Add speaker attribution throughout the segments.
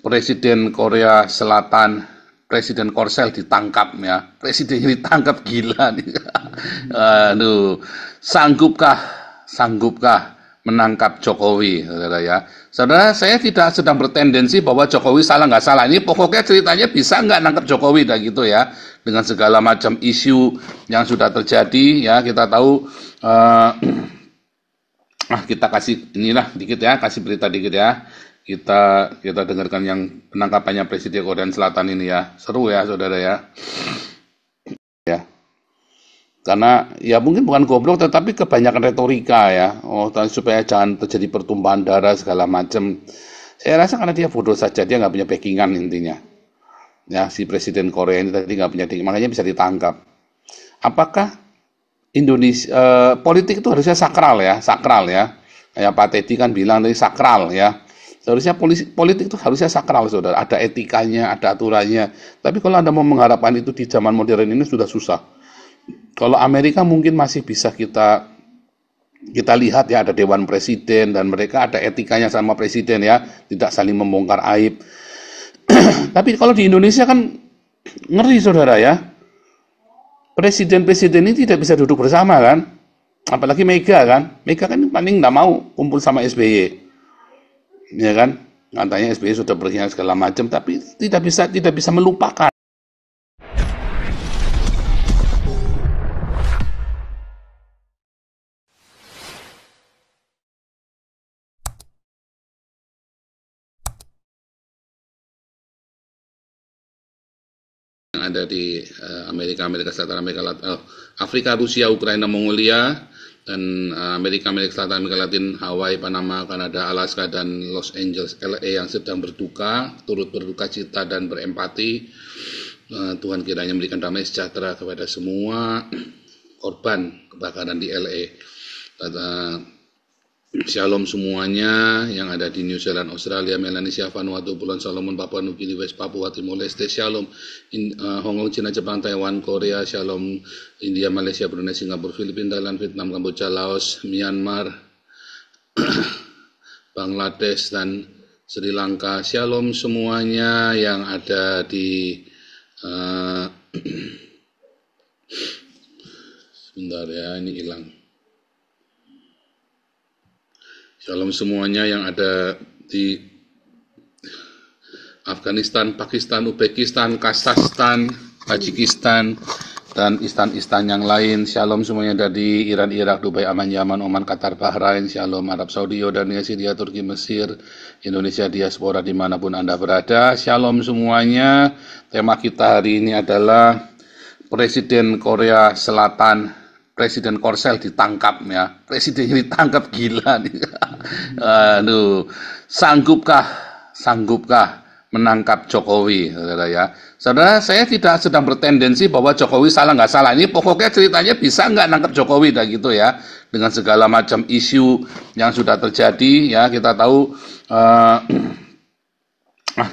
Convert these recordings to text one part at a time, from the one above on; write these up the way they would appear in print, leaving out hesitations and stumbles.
Speaker 1: Presiden Korea Selatan, Presiden Korsel ditangkap ya. Presidennya ditangkap, gila nih. Aduh, sanggupkah menangkap Jokowi, saudara ya. Saudara, saya tidak sedang bertendensi bahwa Jokowi salah nggak salah. Ini pokoknya ceritanya bisa nggak nangkap Jokowi, dah gitu ya. Dengan segala macam isu yang sudah terjadi, ya kita tahu. Kita kasih inilah dikit ya, kasih berita dikit ya. Kita dengarkan yang penangkapannya Presiden Korea Selatan ini ya. Seru ya, saudara ya. Ya. Karena ya mungkin bukan goblok tetapi kebanyakan retorika ya. Supaya jangan terjadi pertumpahan darah segala macam. Saya rasa karena dia bodoh saja, dia nggak punya backingan intinya. Ya, si Presiden Korea ini tadi nggak punya backing, makanya bisa ditangkap. Apakah Indonesia politik itu harusnya sakral ya? Kayak Pak Teddy kan bilang tadi sakral ya. Seharusnya politik itu harusnya sakral, saudara. Ada etikanya, ada aturannya. Tapi kalau Anda mau mengharapkan itu di zaman modern ini sudah susah. Kalau Amerika mungkin masih bisa kita lihat ya, ada Dewan Presiden dan mereka ada etikanya sama presiden ya, tidak saling membongkar aib. Tapi kalau di Indonesia kan ngeri, saudara ya. Presiden-presiden ini tidak bisa duduk bersama kan. Apalagi Mega kan. Mega kan paling nggak mau kumpul sama SBY. Ya kan, katanya SBY sudah berkhianat segala macam, tapi tidak bisa melupakan. Yang ada di Amerika Selatan, Afrika, Rusia, Ukraina, Mongolia, dan Amerika Selatan, Amerika Latin, Hawaii, Panama, Kanada, Alaska, dan Los Angeles, LA yang sedang berduka, turut berduka cita dan berempati. Tuhan kiranya memberikan damai sejahtera kepada semua korban kebakaran di LA. Shalom semuanya yang ada di New Zealand, Australia, Melanesia, Vanuatu, Pulau Solomon, Papua Nugini, West Papua, Timor Leste. Shalom Hong Kong, China, Jepang, Taiwan, Korea. Shalom India, Malaysia, Brunei, Singapura, Filipina, Thailand, Vietnam, Kamboja, Laos, Myanmar, Bangladesh, dan Sri Lanka. Shalom semuanya yang ada di sebentar ya, ini hilang. Shalom semuanya yang ada di Afghanistan, Pakistan, Uzbekistan, Kazakhstan, Tajikistan, dan istan-istan yang lain. Shalom semuanya dari Iran, Irak, Dubai, Aman, Yaman, Oman, Qatar, Bahrain. Shalom Arab Saudi, Yordania, Syria, Turki, Mesir, Indonesia, diaspora dimanapun Anda berada. Shalom semuanya. Tema kita hari ini adalah Presiden Korea Selatan, Presiden Korsel ditangkap ya. Presidennya ditangkap, gila nih. Aduh, sanggupkah menangkap Jokowi, saudara ya. Saudara, saya tidak sedang bertendensi bahwa Jokowi salah nggak salah. Ini pokoknya ceritanya bisa nggak nangkap Jokowi, dah gitu ya. Dengan segala macam isu yang sudah terjadi ya, kita tahu.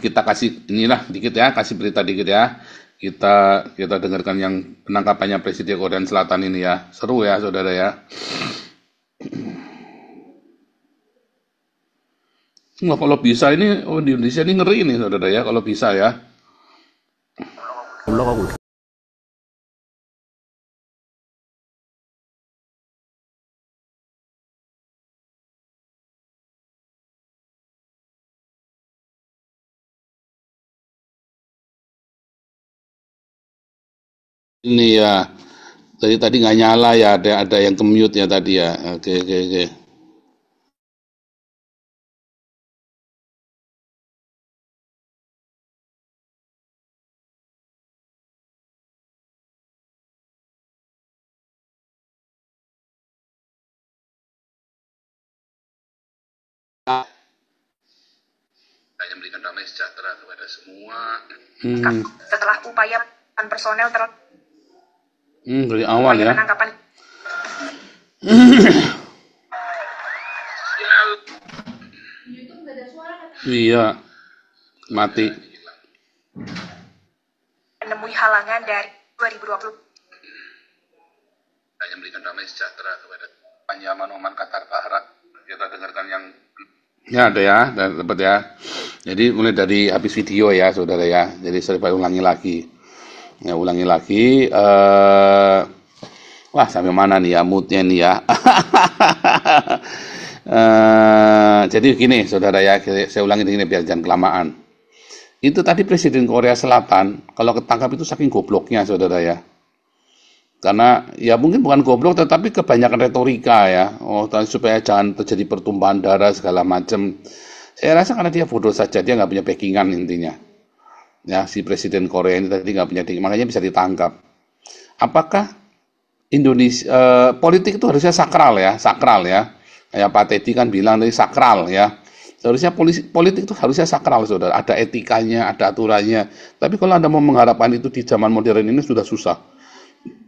Speaker 1: Kita kasih inilah dikit ya, kasih berita dikit ya. Kita dengarkan yang penangkapannya Presiden Korea Selatan ini ya. Seru ya, saudara ya. Kalau bisa ini, di Indonesia ini ngeri nih, saudara ya, kalau bisa ya. Ini ya, tadi nggak nyala ya, ada yang ke-mute ya tadi ya. Oke. Saya memberikan damai sejahtera kepada semua.
Speaker 2: Setelah upaya personel
Speaker 1: dari awal ya.
Speaker 2: Penangkapan.
Speaker 1: Iya, mati.
Speaker 2: Menemui halangan dari 2020.
Speaker 1: Saya memberikan damai sejahtera kepada Yaman, Oman, Qatar, Bahrain. Kita dengarkan yang Ya ada ya, dapat ya. Jadi mulai dari habis video ya, saudara ya. Jadi saya ulangi lagi. Ya ulangi lagi. Wah sampai mana nih ya moodnya nih ya. Jadi gini, saudara ya. Saya ulangi begini biar jangan kelamaan. Itu tadi Presiden Korea Selatan, kalau ketangkap itu saking gobloknya, saudara ya. Karena ya mungkin bukan goblok tetapi kebanyakan retorika ya. Oh, supaya jangan terjadi pertumpahan darah segala macam. Saya rasa karena dia bodoh saja, dia nggak punya backingan intinya. Ya, si Presiden Korea ini tadi nggak punya backing, makanya bisa ditangkap. Apakah Indonesia politik itu harusnya sakral ya, Kayak Pak Teddy kan bilang tadi sakral ya. Seharusnya politik itu harusnya sakral, saudara. Ada etikanya, ada aturannya. Tapi kalau Anda mau mengharapkan itu di zaman modern ini sudah susah.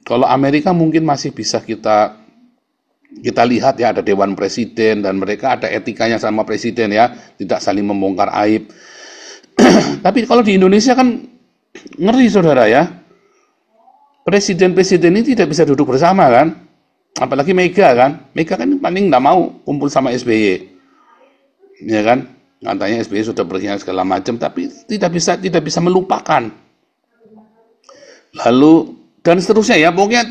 Speaker 1: Kalau Amerika mungkin masih bisa kita lihat ya, ada Dewan Presiden dan mereka ada etikanya sama presiden ya, tidak saling membongkar aib. Tapi kalau di Indonesia kan ngeri, saudara ya. Presiden-presiden ini tidak bisa duduk bersama kan. Apalagi Mega kan. Mega kan paling nggak mau kumpul sama SBY. Ya kan? Katanya SBY sudah berkhianat segala macam, tapi tidak bisa melupakan. Lalu dan seterusnya ya, pokoknya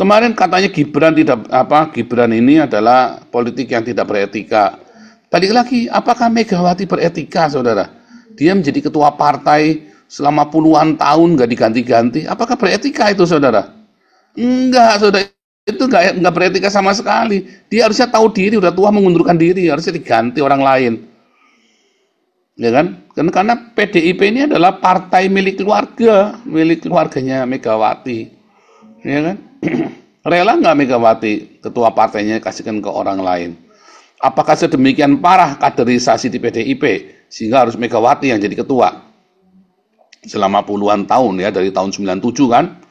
Speaker 1: kemarin katanya Gibran ini adalah politik yang tidak beretika. Balik lagi, apakah Megawati beretika, saudara? Dia menjadi ketua partai selama puluhan tahun nggak diganti-ganti. Apakah beretika itu, saudara? Enggak, saudara. Itu nggak beretika sama sekali. Dia harusnya tahu diri, udah tua mengundurkan diri, harusnya diganti orang lain. Ya kan? Karena PDIP ini adalah partai milik keluarganya Megawati. Ya kan? Rela nggak Megawati ketua partainya kasihkan ke orang lain? Apakah sedemikian parah kaderisasi di PDIP sehingga harus Megawati yang jadi ketua selama puluhan tahun ya, dari tahun 97 kan?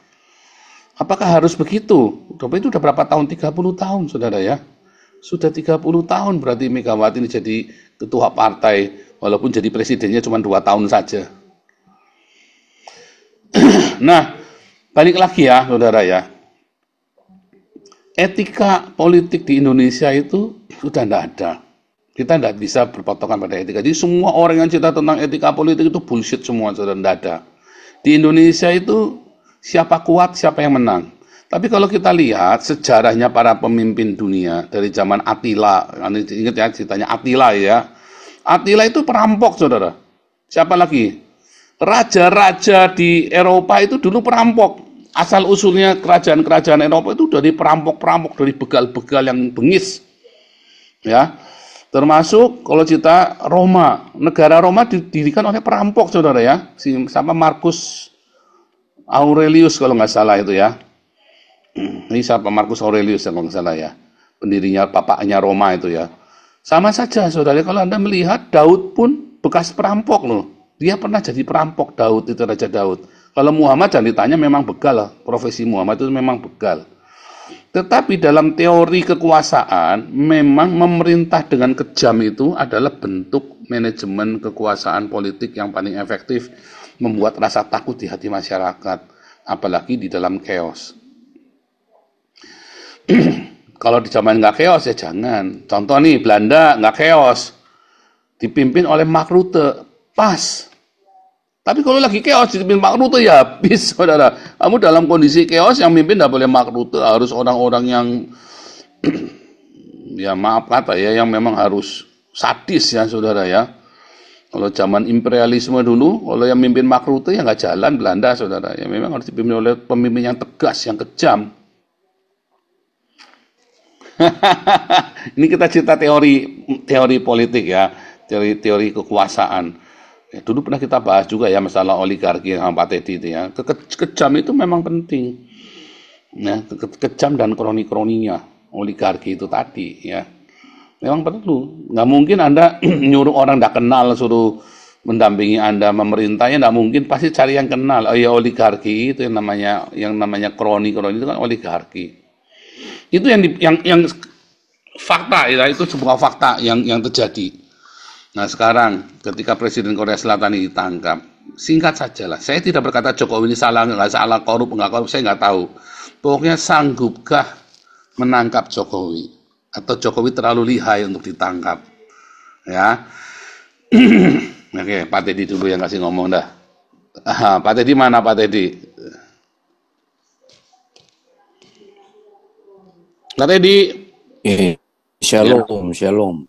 Speaker 1: Apakah harus begitu? Itu udah berapa tahun? 30 tahun, saudara ya. Sudah 30 tahun berarti Megawati ini jadi ketua partai, walaupun jadi presidennya cuma 2 tahun saja. Nah, balik lagi ya, saudara ya. Etika politik di Indonesia itu sudah tidak ada. Kita tidak bisa berpatokan pada etika. Jadi semua orang yang cerita tentang etika politik itu bullshit semua, saudara, tidak ada. Di Indonesia itu siapa kuat, siapa yang menang. Tapi kalau kita lihat sejarahnya para pemimpin dunia dari zaman Attila, ingat ya ceritanya Attila ya. Attila itu perampok, saudara. Siapa lagi? Raja-raja di Eropa itu dulu perampok. Asal usulnya kerajaan-kerajaan Eropa itu dari perampok-perampok, dari begal-begal yang bengis. Ya. Termasuk kalau kita Roma, negara Roma didirikan oleh perampok, saudara ya. Sama Marcus Aurelius kalau nggak salah itu ya. Ini siapa? Marcus Aurelius kalau nggak salah ya. Pendirinya, bapaknya Roma itu ya. Sama saja, saudara. Kalau Anda melihat Daud pun bekas perampok loh. Dia pernah jadi perampok, Daud itu, Raja Daud. Kalau Muhammad jangan ditanya, memang begal. Profesi Muhammad itu memang begal. Tetapi dalam teori kekuasaan, memang memerintah dengan kejam itu adalah bentuk manajemen kekuasaan politik yang paling efektif, membuat rasa takut di hati masyarakat, apalagi di dalam chaos. Kalau di zaman nggak chaos ya jangan. Contoh nih, Belanda nggak chaos, dipimpin oleh Mark Rutte, pas. Tapi kalau lagi chaos dipimpin Mark Rutte ya habis, saudara. Kamu dalam kondisi chaos yang mimpin tidak boleh Mark Rutte, harus orang-orang yang ya maaf kata ya, yang memang harus sadis ya, saudara ya. Kalau zaman imperialisme dulu, kalau yang mimpin Mark Rutte ya nggak jalan Belanda, saudara. Ya memang harus dipimpin oleh pemimpin yang tegas, yang kejam. Ini kita cerita teori politik ya, teori kekuasaan. Ya, dulu pernah kita bahas juga ya masalah oligarki yang Pak Teddy itu ya. Kejam itu memang penting. Ya, kejam dan kroni-kroninya oligarki itu tadi ya. Memang perlu. Nggak mungkin Anda nyuruh orang tidak kenal suruh mendampingi Anda memerintahnya, nggak mungkin, pasti cari yang kenal. Oh ya, oligarki itu yang namanya kroni itu kan oligarki. Itu yang fakta ya, itu sebuah fakta yang terjadi. Nah sekarang ketika Presiden Korea Selatan ini ditangkap, singkat saja lah, saya tidak berkata Jokowi ini salah, nggak salah, korup, nggak korup, saya nggak tahu. Pokoknya sanggupkah menangkap Jokowi? Atau Jokowi terlalu lihai untuk ditangkap? ya. Oke, Pak Teddy dulu yang kasih ngomong dah. Pak Teddy mana Pak Teddy? Pak Teddy. Ya.
Speaker 3: Shalom.
Speaker 1: Shalom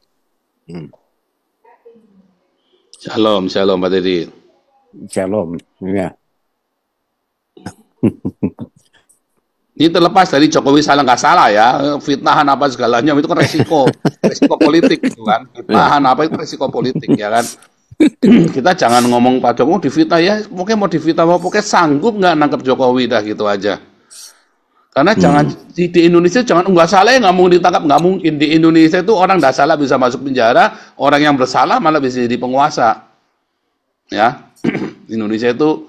Speaker 1: Pak Teddy.
Speaker 3: Shalom, ya.
Speaker 1: Ini terlepas dari Jokowi salah nggak salah ya, fitnahan apa segalanya itu kan resiko politik gitu kan. Fitnahan apa itu resiko politik ya kan. Kita jangan ngomong Pak Jokowi difitnah ya, mungkin mau difitnah pokoknya sanggup nggak nangkep Jokowi dah gitu aja. Karena jangan di Indonesia jangan nggak salah ya nggak mungkin ditangkap, nggak mungkin. Di Indonesia itu orang nggak salah bisa masuk penjara, orang yang bersalah malah bisa jadi penguasa. Ya, Indonesia itu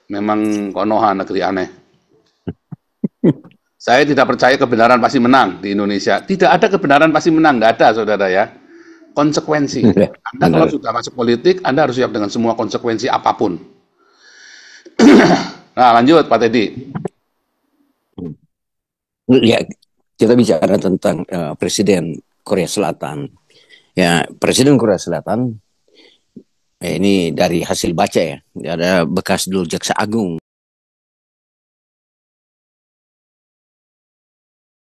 Speaker 1: memang konoha, negeri aneh. Saya tidak percaya kebenaran pasti menang di Indonesia. Tidak ada kebenaran pasti menang, nggak ada saudara ya. Konsekuensi. Anda kalau sudah masuk politik, Anda harus siap dengan semua konsekuensi apapun. Nah lanjut Pak Teddy.
Speaker 3: Ya, kita bicara tentang Presiden Korea Selatan. Ya, Presiden Korea Selatan ini dari hasil baca ya, ada bekas dulu Jaksa Agung